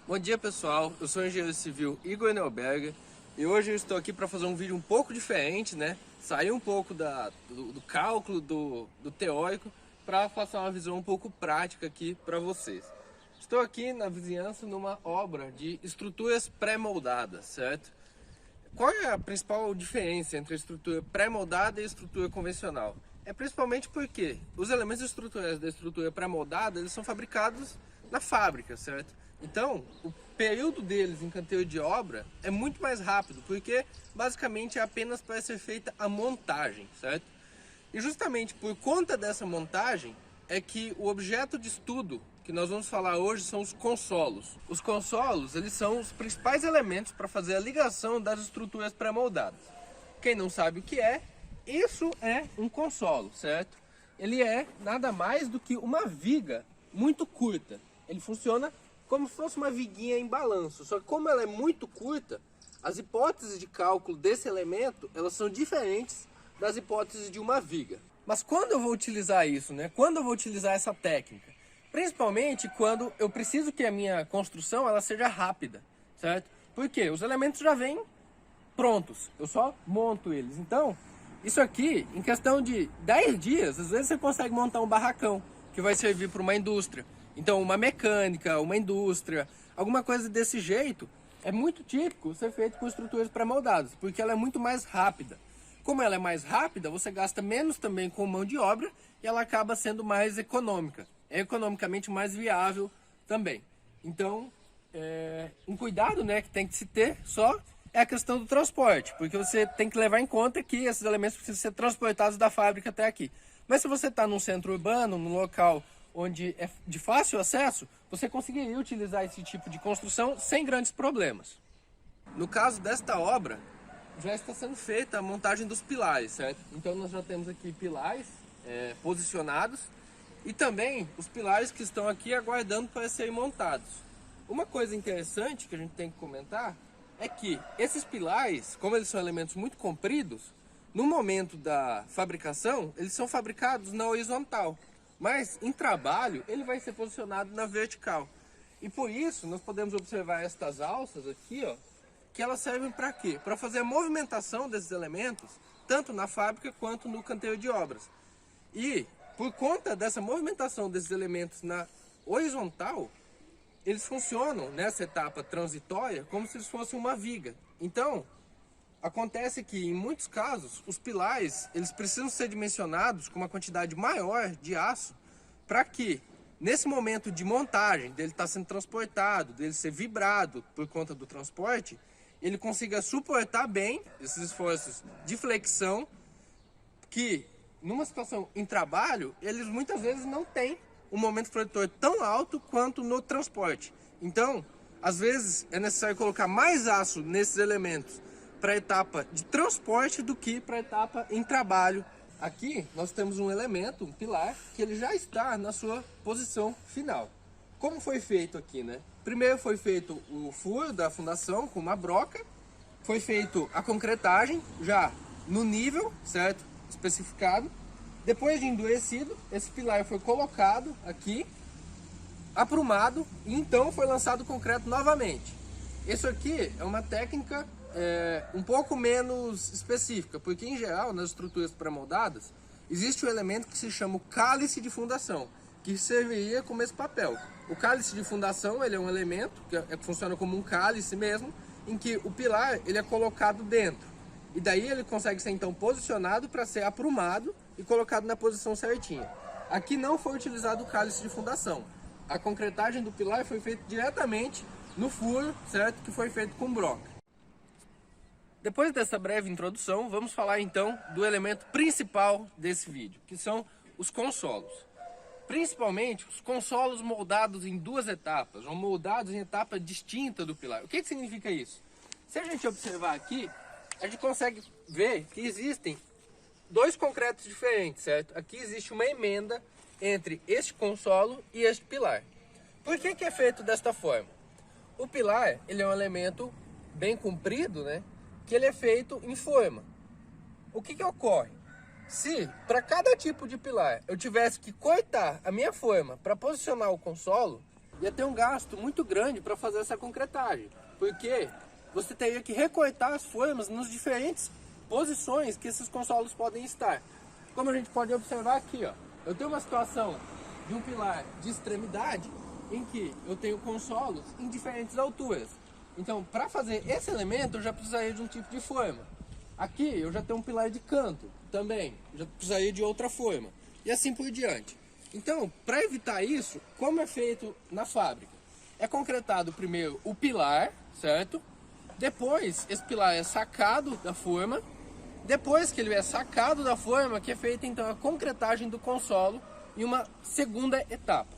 Bom dia pessoal, eu sou o engenheiro civil Igor Neuberger e hoje eu estou aqui para fazer um vídeo um pouco diferente, né? Sair um pouco do cálculo, do teórico, para passar uma visão um pouco prática aqui para vocês. Estou aqui na vizinhança numa obra de estruturas pré-moldadas, certo? Qual é a principal diferença entre a estrutura pré-moldada e a estrutura convencional? É principalmente porque os elementos estruturais da estrutura pré-moldada eles são fabricados na fábrica, certo? Então, o período deles em canteiro de obra é muito mais rápido, porque basicamente é apenas para ser feita a montagem, certo? E justamente por conta dessa montagem é que o objeto de estudo que nós vamos falar hoje são os consolos. Os consolos, eles são os principais elementos para fazer a ligação das estruturas pré-moldadas. Quem não sabe o que é, isso é um consolo, certo? Ele é nada mais do que uma viga muito curta. Ele funciona como se fosse uma viguinha em balanço, só que como ela é muito curta, as hipóteses de cálculo desse elemento, elas são diferentes das hipóteses de uma viga. Mas quando eu vou utilizar isso, né? Quando eu vou utilizar essa técnica? Principalmente quando eu preciso que a minha construção ela seja rápida, certo? Porque os elementos já vêm prontos, eu só monto eles. Então, isso aqui, em questão de 10 dias, às vezes você consegue montar um barracão que vai servir para uma indústria. Então, uma mecânica, uma indústria, alguma coisa desse jeito, é muito típico ser feito com estruturas pré-moldadas, porque ela é muito mais rápida. Como ela é mais rápida, você gasta menos também com mão de obra e ela acaba sendo mais econômica. É economicamente mais viável também. Então, um cuidado, né, que tem que se ter só é a questão do transporte, porque você tem que levar em conta que esses elementos precisam ser transportados da fábrica até aqui. Mas se você está num centro urbano, num local onde é de fácil acesso, você conseguiria utilizar esse tipo de construção sem grandes problemas. No caso desta obra, já está sendo feita a montagem dos pilares, certo? Então nós já temos aqui pilares posicionados e também os pilares que estão aqui aguardando para serem montados. Uma coisa interessante que a gente tem que comentar é que esses pilares, como eles são elementos muito compridos, no momento da fabricação, eles são fabricados na horizontal. Mas em trabalho ele vai ser posicionado na vertical. E por isso nós podemos observar estas alças aqui, ó, que elas servem para quê? Para fazer a movimentação desses elementos, tanto na fábrica quanto no canteiro de obras. E por conta dessa movimentação desses elementos na horizontal, eles funcionam nessa etapa transitória como se eles fossem uma viga. Então, acontece que em muitos casos os pilares eles precisam ser dimensionados com uma quantidade maior de aço para que nesse momento de montagem dele estar sendo transportado, dele ser vibrado por conta do transporte, ele consiga suportar bem esses esforços de flexão que numa situação em trabalho eles muitas vezes não têm um momento fletor tão alto quanto no transporte. Então, às vezes é necessário colocar mais aço nesses elementos para a etapa de transporte do que para a etapa em trabalho. Aqui nós temos um elemento, um pilar, que ele já está na sua posição final. Como foi feito aqui, né? Primeiro foi feito o furo da fundação com uma broca, foi feito a concretagem já no nível, certo? Especificado. Depois de endurecido, esse pilar foi colocado aqui, aprumado e então foi lançado o concreto novamente. Isso aqui é uma técnica um pouco menos específica, porque em geral nas estruturas pré-moldadas existe um elemento que se chama o cálice de fundação, que serviria como esse papel. O cálice de fundação ele é um elemento que funciona como um cálice mesmo, em que o pilar ele é colocado dentro e daí ele consegue ser então posicionado para ser aprumado e colocado na posição certinha. Aqui não foi utilizado o cálice de fundação. A concretagem do pilar foi feita diretamente no furo, certo? Que foi feito com broca. Depois dessa breve introdução, vamos falar então do elemento principal desse vídeo, que são os consolos. Principalmente os consolos moldados em duas etapas, ou moldados em etapa distinta do pilar. O que significa isso? Se a gente observar aqui, a gente consegue ver que existem dois concretos diferentes, certo? Aqui existe uma emenda entre este consolo e este pilar. Por que é feito desta forma? O pilar ele é um elemento bem comprido, né? que ele é feito em forma. O que ocorre? Se para cada tipo de pilar eu tivesse que cortar a minha forma para posicionar o consolo, ia ter um gasto muito grande para fazer essa concretagem, porque você teria que recortar as formas nas diferentes posições que esses consolos podem estar. Como a gente pode observar aqui, ó, eu tenho uma situação de um pilar de extremidade em que eu tenho consolos em diferentes alturas. Então, para fazer esse elemento, eu já precisaria de um tipo de forma. Aqui eu já tenho um pilar de canto também, já precisaria de outra forma. E assim por diante. Então, para evitar isso, como é feito na fábrica? É concretado primeiro o pilar, certo? Depois, esse pilar é sacado da forma. Depois que ele é sacado da forma, que é feita então a concretagem do consolo em uma segunda etapa.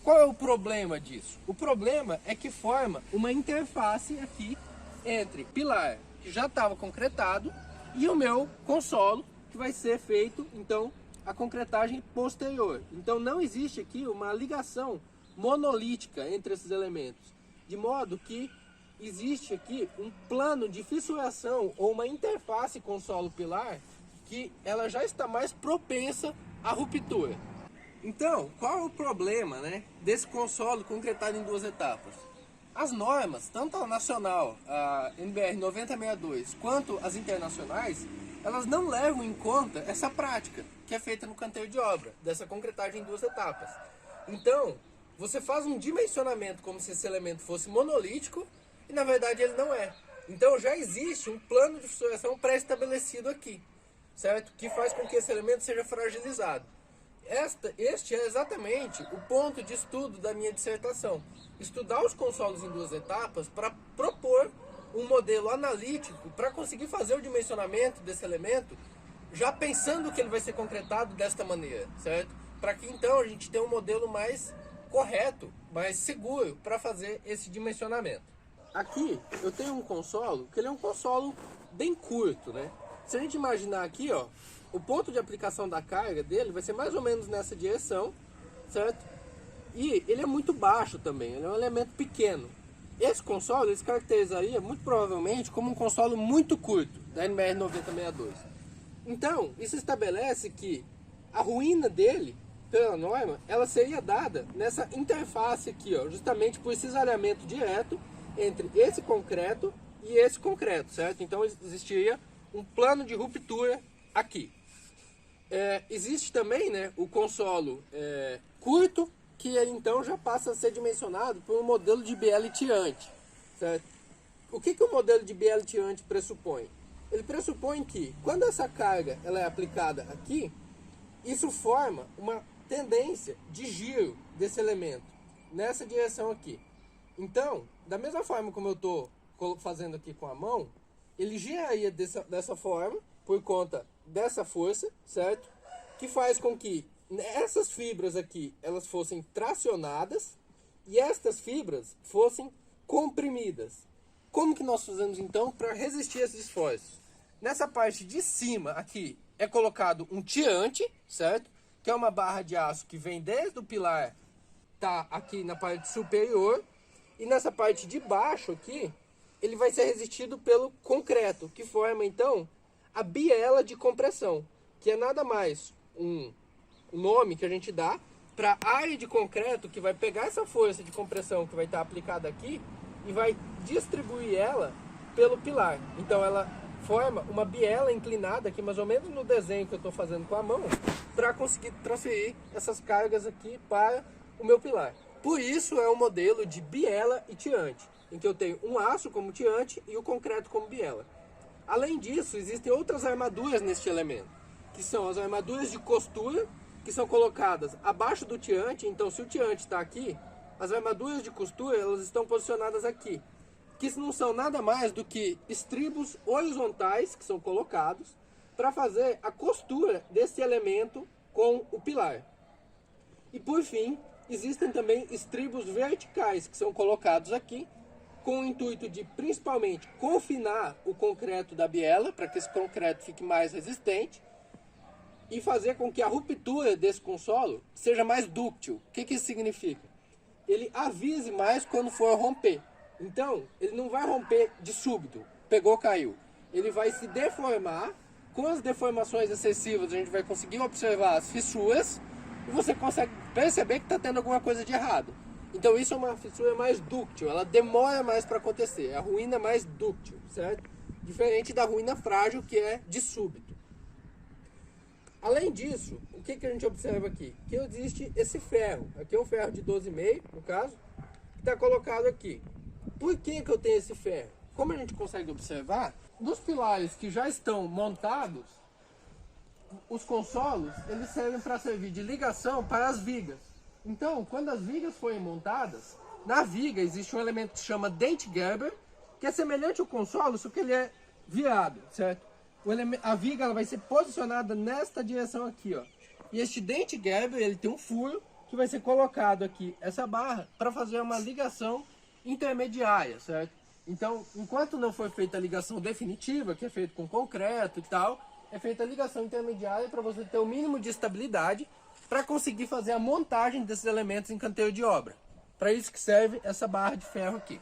Qual é o problema disso? O problema é que forma uma interface aqui entre pilar que já estava concretado e o meu consolo, que vai ser feito então a concretagem posterior. Então não existe aqui uma ligação monolítica entre esses elementos, de modo que existe aqui um plano de fissuração ou uma interface consolo-pilar que ela já está mais propensa à ruptura. Então, qual é o problema, né, desse consolo concretado em duas etapas? As normas, tanto a nacional, a NBR 9062, quanto as internacionais, elas não levam em conta essa prática que é feita no canteiro de obra, dessa concretagem em duas etapas. Então, você faz um dimensionamento como se esse elemento fosse monolítico, e na verdade ele não é. Então já existe um plano de fissuração pré-estabelecido aqui, certo? Que faz com que esse elemento seja fragilizado. Este é exatamente o ponto de estudo da minha dissertação. Estudar os consolos em duas etapas para propor um modelo analítico para conseguir fazer o dimensionamento desse elemento, já pensando que ele vai ser concretado desta maneira, certo? Para que então a gente tenha um modelo mais correto, mais seguro para fazer esse dimensionamento. Aqui eu tenho um consolo, que ele é um consolo bem curto, né? Se a gente imaginar aqui, ó, o ponto de aplicação da carga dele vai ser mais ou menos nessa direção, certo? E ele é muito baixo também, ele é um elemento pequeno. Esse consolo ele se caracterizaria muito provavelmente como um consolo muito curto, da NBR 9062. Então, isso estabelece que a ruína dele, pela norma, ela seria dada nessa interface aqui, ó, justamente por cisalhamento direto entre esse concreto e esse concreto, certo? Então existiria um plano de ruptura aqui. Existe também, né, o consolo curto, que então já passa a ser dimensionado por um modelo de biela itiante, certo? O que o modelo de biela itiante pressupõe? Ele pressupõe que quando essa carga ela é aplicada aqui, isso forma uma tendência de giro desse elemento nessa direção aqui. Então, da mesma forma como eu estou fazendo aqui com a mão, ele giraria dessa forma, por conta dessa força, certo? Que faz com que essas fibras aqui, elas fossem tracionadas e estas fibras fossem comprimidas. Como que nós fazemos então para resistir a esses esforços? Nessa parte de cima aqui é colocado um tirante, certo? Que é uma barra de aço que vem desde o pilar, tá aqui na parte superior. E nessa parte de baixo aqui, ele vai ser resistido pelo concreto, que forma então a biela de compressão, que é nada mais um nome que a gente dá para a área de concreto que vai pegar essa força de compressão que vai estar aplicada aqui e vai distribuir ela pelo pilar. Então ela forma uma biela inclinada aqui, mais ou menos no desenho que eu estou fazendo com a mão, para conseguir transferir essas cargas aqui para o meu pilar. Por isso é um modelo de biela e tirante, em que eu tenho um aço como tirante e o concreto como biela. Além disso, existem outras armaduras neste elemento, que são as armaduras de costura, que são colocadas abaixo do tirante. Então, se o tirante está aqui, as armaduras de costura elas estão posicionadas aqui, que não são nada mais do que estribos horizontais que são colocados para fazer a costura desse elemento com o pilar. E por fim, existem também estribos verticais que são colocados aqui com o intuito de principalmente confinar o concreto da biela para que esse concreto fique mais resistente e fazer com que a ruptura desse consolo seja mais dúctil. O que isso significa? Ele avise mais quando for romper. Então, ele não vai romper de súbito, pegou, caiu. ele vai se deformar. Com as deformações excessivas, a gente vai conseguir observar as fissuras e você consegue perceber que está tendo alguma coisa de errado. Então isso é uma fissura mais dúctil, ela demora mais para acontecer, é a ruína mais dúctil, certo? Diferente da ruína frágil, que é de súbito. Além disso, o que a gente observa aqui? Que existe esse ferro, aqui é um ferro de 12,5, no caso, que está colocado aqui. Por que eu tenho esse ferro? Como a gente consegue observar, dos pilares que já estão montados, os consolos, eles servem para servir de ligação para as vigas. Então, quando as vigas forem montadas, na viga existe um elemento que se chama dente Gerber, que é semelhante ao consolo, só que ele é virado, certo? A viga ela vai ser posicionada nesta direção aqui, ó. E este dente Gerber, ele tem um furo que vai ser colocado aqui, essa barra, para fazer uma ligação intermediária, certo? Então, enquanto não for feita a ligação definitiva, que é feito com concreto e tal, é feita a ligação intermediária para você ter o mínimo de estabilidade para conseguir fazer a montagem desses elementos em canteiro de obra. Para isso que serve essa barra de ferro aqui.